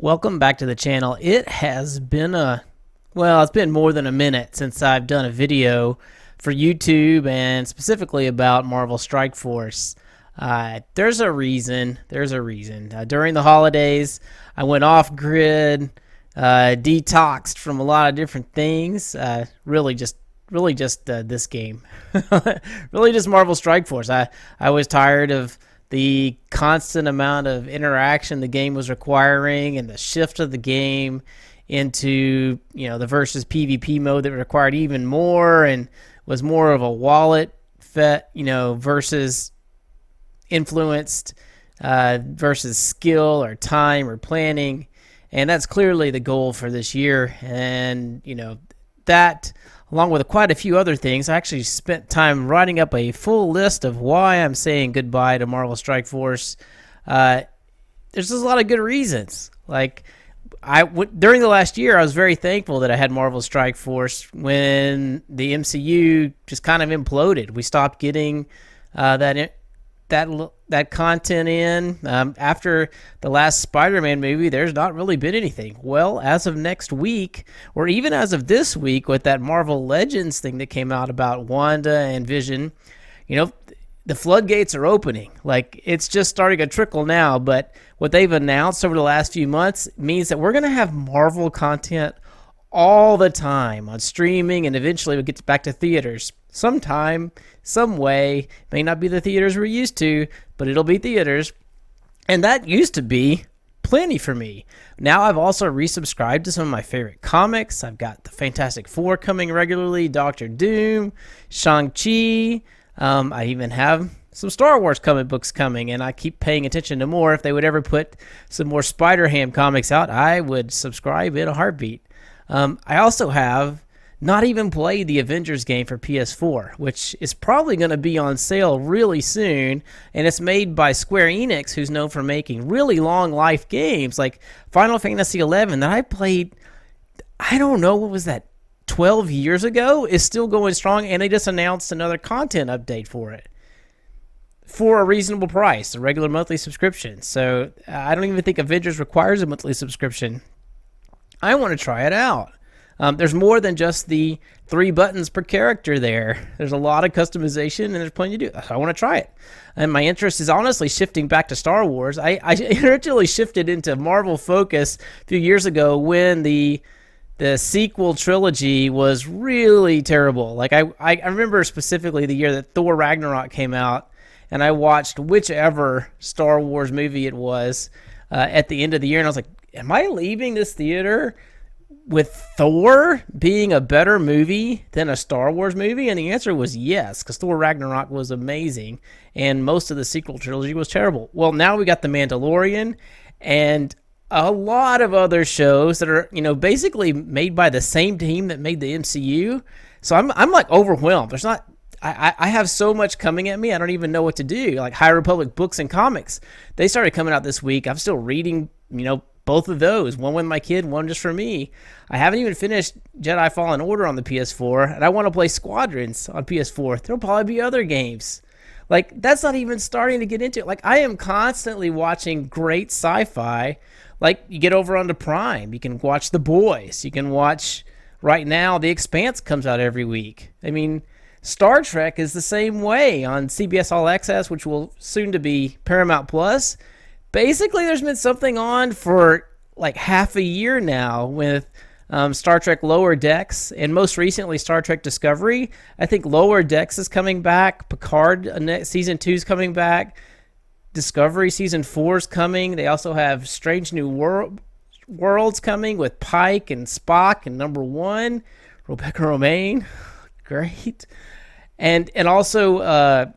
Welcome back to the channel. It has been it's been more than a minute since I've done a video for YouTube and specifically about Marvel Strike Force. There's a reason. During the holidays, I went off grid, detoxed from a lot of different things. Really just this game. Really just Marvel Strike Force. I was tired of the constant amount of interaction the game was requiring and the shift of the game into, the versus PvP mode that required even more and was more of a wallet versus influenced versus skill or time or planning. And that's clearly the goal for this year. And, that along with quite a few other things, I actually spent time writing up a full list of why I'm saying goodbye to Marvel Strike Force. There's just a lot of good reasons. During the last year, I was very thankful that I had Marvel Strike Force when the MCU just kind of imploded. We stopped getting that content in. After the last Spider-Man movie, there's not really been anything. Well, as of next week, or even as of this week with that Marvel Legends thing that came out about Wanda and Vision, the floodgates are opening. It's just starting to trickle now, but what they've announced over the last few months means that we're going to have Marvel content all the time on streaming, and eventually we'll get back to theaters sometime, some way. May not be the theaters we're used to, but it'll be theaters. And that used to be plenty for me. Now I've also resubscribed to some of my favorite comics. I've got the Fantastic Four coming regularly, Doctor Doom, Shang-Chi. I even have some Star Wars comic books coming, and I keep paying attention to more. If they would ever put some more Spider-Ham comics out, I would subscribe in a heartbeat. I also have not even played the Avengers game for PS4, which is probably going to be on sale really soon, and it's made by Square Enix, who's known for making really long life games like Final Fantasy XI that I played, I don't know, what was that, 12 years ago, is still going strong, and they just announced another content update for it for a reasonable price, a regular monthly subscription. So I don't even think Avengers requires a monthly subscription. I want to try it out. There's more than just the 3 buttons per character there. There's a lot of customization, and there's plenty to do. I want to try it. And my interest is honestly shifting back to Star Wars. I originally shifted into Marvel focus a few years ago when the sequel trilogy was really terrible. I remember specifically the year that Thor Ragnarok came out, and I watched whichever Star Wars movie it was at the end of the year, and I was like, am I leaving this theater with Thor being a better movie than a Star Wars movie? And the answer was yes, because Thor Ragnarok was amazing, and most of the sequel trilogy was terrible. Well, now we got The Mandalorian and a lot of other shows that are, basically made by the same team that made the MCU. So I'm like overwhelmed. I have so much coming at me, I don't even know what to do. Like High Republic books and comics, they started coming out this week. I'm still reading, both of those, one with my kid, one just for me. I haven't even finished Jedi Fallen Order on the PS4, and I want to play Squadrons on PS4. There'll probably be other games. That's not even starting to get into it. I am constantly watching great sci-fi. You get over onto Prime, you can watch The Boys. You can watch, right now, The Expanse comes out every week. I mean, Star Trek is the same way on CBS All Access, which will soon to be Paramount Plus. Basically, there's been something on for half a year now with Star Trek Lower Decks, and most recently Star Trek Discovery. I think Lower Decks is coming back. Picard Season 2 is coming back. Discovery Season 4 is coming. They also have Strange New Worlds coming with Pike and Spock and Number 1. Rebecca Romaine. Great. And also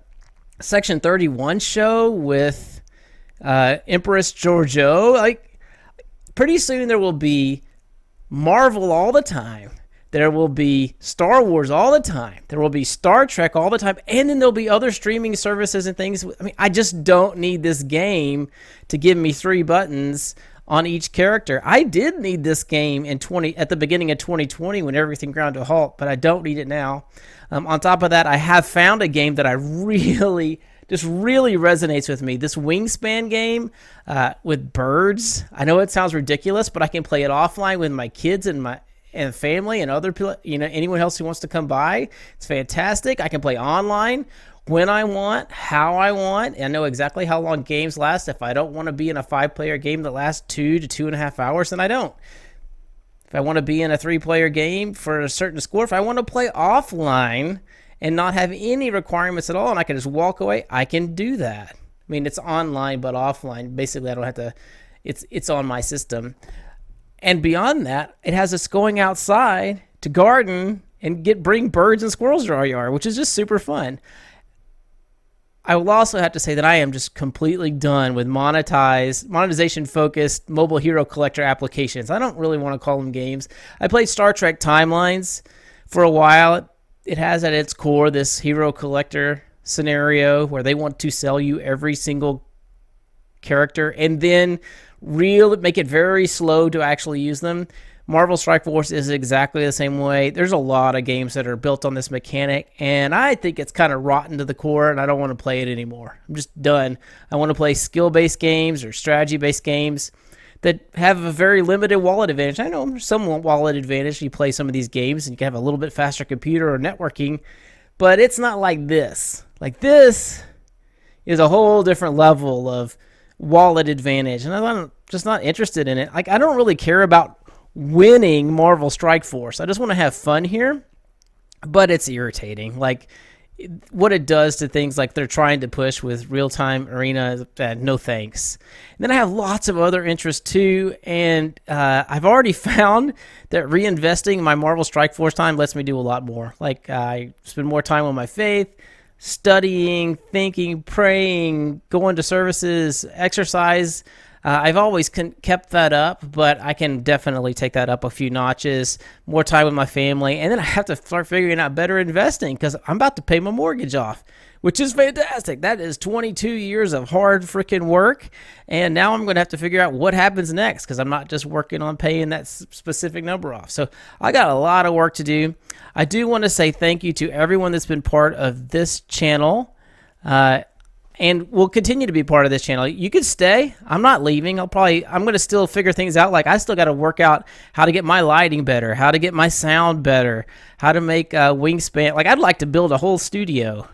Section 31 show with Empress Georgiou. Pretty soon there will be Marvel all the time. There will be Star Wars all the time. There will be Star Trek all the time. And then there'll be other streaming services and things. I mean, I just don't need this game to give me 3 buttons on each character. I did need this game at the beginning of 2020 when everything ground to a halt, but I don't need it now. On top of that, I have found a game that I really just really resonates with me. This Wingspan game with birds. I know it sounds ridiculous, but I can play it offline with my kids and family and other people, anyone else who wants to come by. It's fantastic. I can play online when I want, how I want. I know exactly how long games last. If I don't want to be in a 5-player game that lasts 2 to 2.5 hours, then I don't. If I want to be in a 3-player game for a certain score, if I want to play offline and not have any requirements at all, and I can just walk away, I can do that. I mean, it's online but offline. Basically, I don't have to. It's on my system. And beyond that, it has us going outside to garden and bring birds and squirrels to our yard, which is just super fun. I will also have to say that I am just completely done with monetization-focused mobile hero collector applications. I don't really want to call them games. I played Star Trek Timelines for a while. It has at its core this hero collector scenario where they want to sell you every single character and then make it very slow to actually use them. Marvel Strike Force is exactly the same way. There's a lot of games that are built on this mechanic, and I think it's kind of rotten to the core, and I don't want to play it anymore. I'm just done. I want to play skill-based games or strategy-based games that have a very limited wallet advantage. I know there's some wallet advantage. You play some of these games, and you can have a little bit faster computer or networking, but it's not like this. Like this is a whole different level of wallet advantage, and I'm just not interested in it. Like, I don't really care about winning Marvel Strike Force. I just want to have fun here, but it's irritating. Like, what it does to things like they're trying to push with real-time arena, no thanks. And then I have lots of other interests too, and I've already found that reinvesting my Marvel Strike Force time lets me do a lot more. Like, I spend more time on my faith, studying, thinking, praying, going to services, exercise. I've always kept that up, but I can definitely take that up a few notches, more time with my family, and then I have to start figuring out better investing because I'm about to pay my mortgage off, which is fantastic. That is 22 years of hard freaking work, and now I'm going to have to figure out what happens next because I'm not just working on paying that specific number off. So I got a lot of work to do. I do want to say thank you to everyone that's been part of this channel. And will continue to be part of this channel. You could stay. I'm not leaving. I'm going to still figure things out. Like, I still got to work out how to get my lighting better, how to get my sound better, how to make Wingspan. Like, I'd like to build a whole studio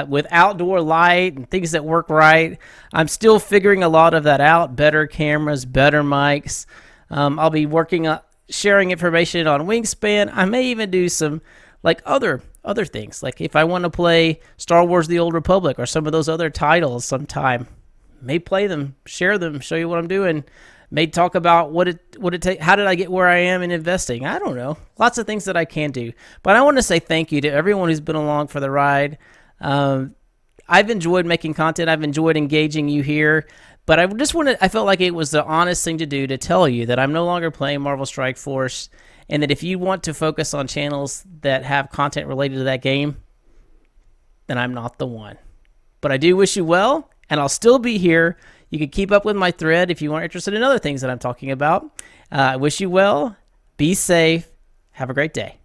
with outdoor light and things that work right. I'm still figuring a lot of that out. Better cameras, better mics. I'll be working on sharing information on Wingspan. I may even do some like other things. Like if I want to play Star Wars The Old Republic or some of those other titles sometime, may play them, share them, show you what I'm doing, may talk about what it takes, how did I get where I am in investing. I don't know. Lots of things that I can do. But I want to say thank you to everyone who's been along for the ride. I've enjoyed making content. I've enjoyed engaging you here. But I felt like it was the honest thing to do to tell you that I'm no longer playing Marvel Strike Force, and that if you want to focus on channels that have content related to that game, then I'm not the one. But I do wish you well, and I'll still be here. You can keep up with my thread if you are interested in other things that I'm talking about. I wish you well. Be safe. Have a great day.